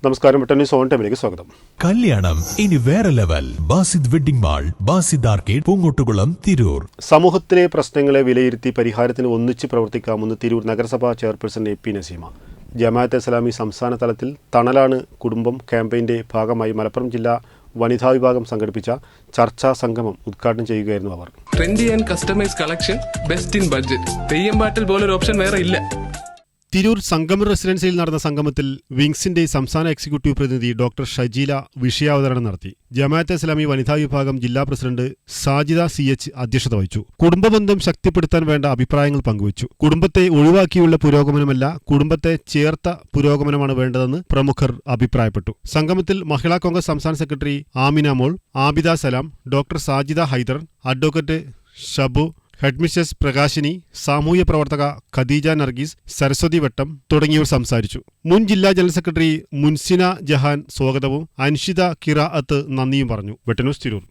നമസ്കാരം, news on ടൈമിലേക്ക് സ്വാഗതം. കല്യാണം ഇനി വേറെ level. Basid wedding mall, Basid arcade, Poongottukulam, Tirur. സമൂഹത്തിലെ പ്രശ്നങ്ങളെ വിലയിരുത്തി പരിഹാരത്തിന് ഒന്നിച്ച് പ്രവർത്തിക്കാമെന്ന് തിരൂർ നഗരസഭാ ചെയർപേഴ്സൺ AP നസീമ. ജമാഅത്തെ ഇസ്ലാമി സംസ്ഥാന തലത്തിൽ തണലാണ് കുടുംബം ക്യാമ്പയിന്റെ ഭാഗമായി മലപ്പുറം ജില്ലാ വനിതാ വിഭാഗം സംഘടിപ്പിച്ച ചർച്ചാ സംഗമം ഉദ്ഘാടനം ചെയ്യുകയായിരുന്നു അവർ. Trendy and customise collection, best in budget. Theyyam പാട്ടിൽ പോലൊരു ഓപ്ഷൻ വേറെ ഇല്ല. തിരൂർ സംഗമം റെസിഡൻസിയിൽ നടന്ന സംഗമത്തിൽ വിങ്സിന്റെ സംസ്ഥാന എക്സിക്യൂട്ടീവ് പ്രതിനിധി ഡോക്ടർ ഷജീല വിഷയാവതരണം നടത്തി. ജമാഅത്തെ ഇസ്ലാമി വനിതാ വിഭാഗം ജില്ലാ പ്രസിഡന്റ് സാജിദ CH അധ്യക്ഷത വഹിച്ചു. കുടുംബബന്ധം ശക്തിപ്പെടുത്താൻ വേണ്ട അഭിപ്രായങ്ങൾ പങ്കുവച്ചു. കുടുംബത്തെ ഒഴിവാക്കിയുള്ള പുരോഗമനമല്ല, കുടുംബത്തെ ചേർത്ത പുരോഗമനമാണ് വേണ്ടതെന്ന് പ്രമുഖർ അഭിപ്രായപ്പെട്ടു. സംഗമത്തിൽ മഹിളാ കോൺഗ്രസ് സംസ്ഥാന secretary Amina Mol, Abida Salam, doctor Sajida Haider, advocate Shabu, headmistress Prakashini, സാമൂഹ്യ പ്രവർത്തക ഖദീജ നർഗീസ്, സരസ്വതി വട്ടം തുടങ്ങിയവർ സംസാരിച്ചു. മുൻ ജില്ലാ ജനറൽ സെക്രട്ടറി മുൻസിന ജഹാൻ സ്വാഗതവും അൻഷിത കിറാഅത്ത് നന്ദിയും പറഞ്ഞു. ന്യൂസ് തിരൂർ.